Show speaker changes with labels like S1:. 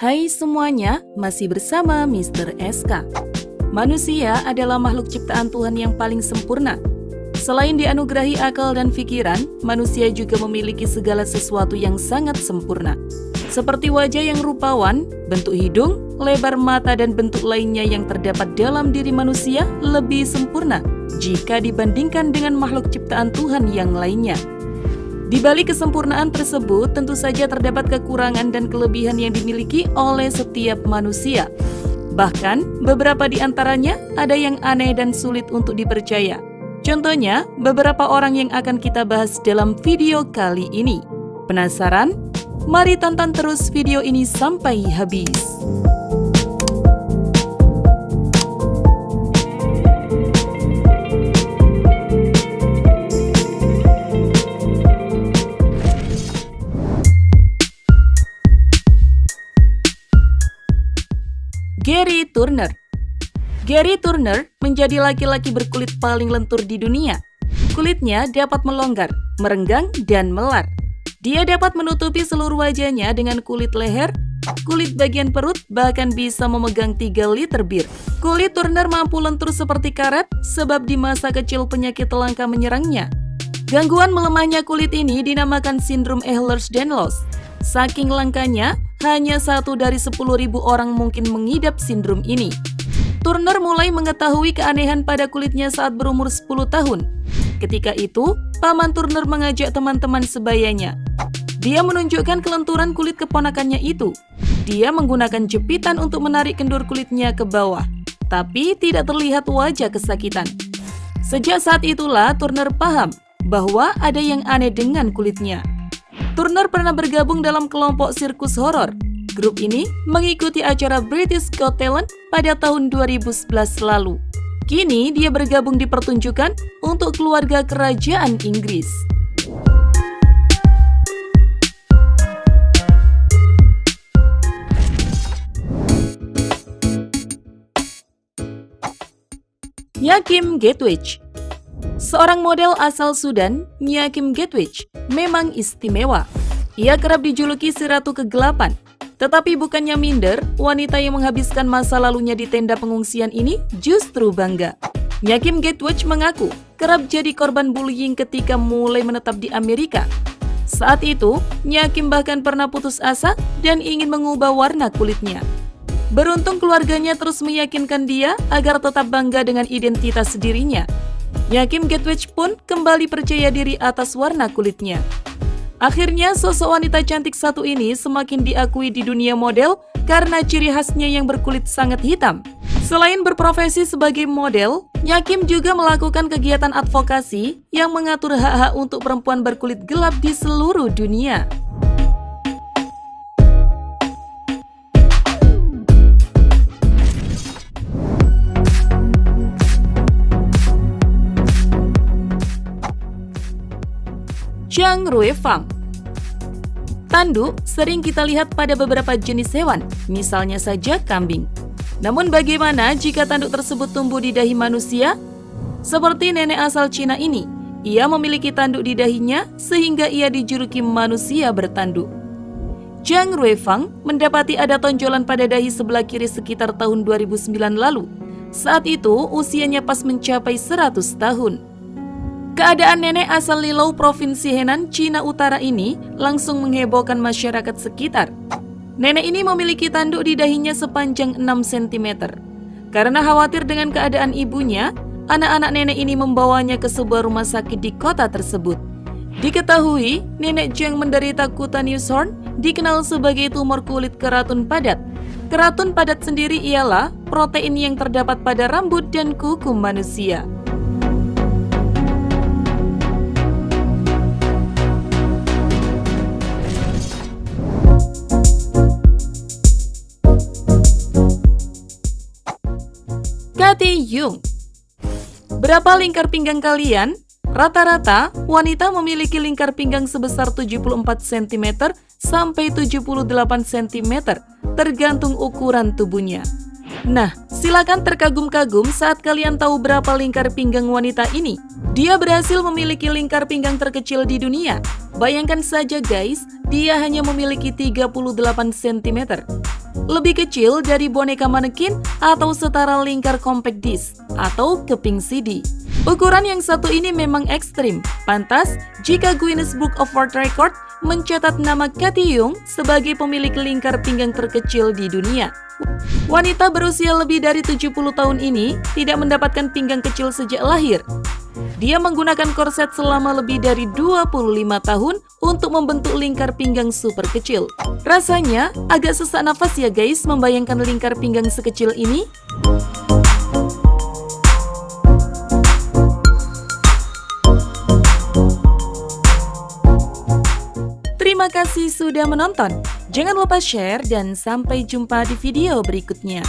S1: Hai semuanya, masih bersama Mr. SK. Manusia adalah makhluk ciptaan Tuhan yang paling sempurna. Selain dianugerahi akal dan pikiran, manusia juga memiliki segala sesuatu yang sangat sempurna. Seperti wajah yang rupawan, bentuk hidung, lebar mata dan bentuk lainnya yang terdapat dalam diri manusia lebih sempurna jika dibandingkan dengan makhluk ciptaan Tuhan yang lainnya. Di balik kesempurnaan tersebut, tentu saja terdapat kekurangan dan kelebihan yang dimiliki oleh setiap manusia. Bahkan, beberapa di antaranya ada yang aneh dan sulit untuk dipercaya. Contohnya, beberapa orang yang akan kita bahas dalam video kali ini. Penasaran? Mari tonton terus video ini sampai habis. Gary Turner. Gary Turner menjadi laki-laki berkulit paling lentur di dunia. Kulitnya dapat melonggar, merenggang, dan melar. Dia dapat menutupi seluruh wajahnya dengan kulit leher, kulit bagian perut, bahkan bisa memegang 3 liter bir. Kulit Turner mampu lentur seperti karet sebab di masa kecil penyakit langka menyerangnya. Gangguan melemahnya kulit ini dinamakan sindrom Ehlers-Danlos. Saking langkanya, hanya 1 dari 10.000 orang mungkin mengidap sindrom ini. Turner mulai mengetahui keanehan pada kulitnya saat berumur 10 tahun. Ketika itu, paman Turner mengajak teman-teman sebayanya. Dia menunjukkan kelenturan kulit keponakannya itu. Dia menggunakan jepitan untuk menarik kendur kulitnya ke bawah, tapi tidak terlihat wajah kesakitan. Sejak saat itulah Turner paham bahwa ada yang aneh dengan kulitnya. Turner pernah bergabung dalam kelompok sirkus horor. Grup ini mengikuti acara British Got Talent pada tahun 2011 lalu. Kini dia bergabung di pertunjukan untuk keluarga kerajaan Inggris. Nyakim Gatwich. Seorang model asal Sudan, Nyakim Gatwich memang istimewa. Ia kerap dijuluki si Ratu Kegelapan. Tetapi bukannya minder, wanita yang menghabiskan masa lalunya di tenda pengungsian ini justru bangga. Nyakim Gatwich mengaku kerap jadi korban bullying ketika mulai menetap di Amerika. Saat itu, Nyakim bahkan pernah putus asa dan ingin mengubah warna kulitnya. Beruntung keluarganya terus meyakinkan dia agar tetap bangga dengan identitas dirinya. Nyakim Gatwich pun kembali percaya diri atas warna kulitnya. Akhirnya, sosok wanita cantik satu ini semakin diakui di dunia model karena ciri khasnya yang berkulit sangat hitam. Selain berprofesi sebagai model, Nyakim juga melakukan kegiatan advokasi yang mengatur hak-hak untuk perempuan berkulit gelap di seluruh dunia. Zhang Ruifang. Tanduk sering kita lihat pada beberapa jenis hewan, misalnya saja kambing. Namun bagaimana jika tanduk tersebut tumbuh di dahi manusia? Seperti nenek asal Cina ini, ia memiliki tanduk di dahinya sehingga ia dijuluki manusia bertanduk. Zhang Ruifang mendapati ada tonjolan pada dahi sebelah kiri sekitar tahun 2009 lalu. Saat itu usianya pas mencapai 100 tahun. Keadaan nenek asal Lilau, Provinsi Henan, Cina Utara ini langsung menghebohkan masyarakat sekitar. Nenek ini memiliki tanduk di dahinya sepanjang 6 cm. Karena khawatir dengan keadaan ibunya, anak-anak nenek ini membawanya ke sebuah rumah sakit di kota tersebut. Diketahui, nenek Zhang menderita cutaneous horn, dikenal sebagai tumor kulit keratun padat. Keratun padat sendiri ialah protein yang terdapat pada rambut dan kuku manusia. Cathy Yung. Berapa lingkar pinggang kalian? Rata-rata, wanita memiliki lingkar pinggang sebesar 74 cm sampai 78 cm, tergantung ukuran tubuhnya. Nah, silakan terkagum-kagum saat kalian tahu berapa lingkar pinggang wanita ini. Dia berhasil memiliki lingkar pinggang terkecil di dunia. Bayangkan saja guys, dia hanya memiliki 38 cm. lebih kecil dari boneka manekin atau setara lingkar compact disc atau keping CD. Ukuran yang satu ini memang ekstrim, pantas jika Guinness Book of World Record mencatat nama Katie Young sebagai pemilik lingkar pinggang terkecil di dunia. Wanita berusia lebih dari 70 tahun ini tidak mendapatkan pinggang kecil sejak lahir. Dia menggunakan korset selama lebih dari 25 tahun untuk membentuk lingkar pinggang super kecil. Rasanya agak sesak nafas ya guys membayangkan lingkar pinggang sekecil ini. Terima kasih sudah menonton. Jangan lupa share dan sampai jumpa di video berikutnya.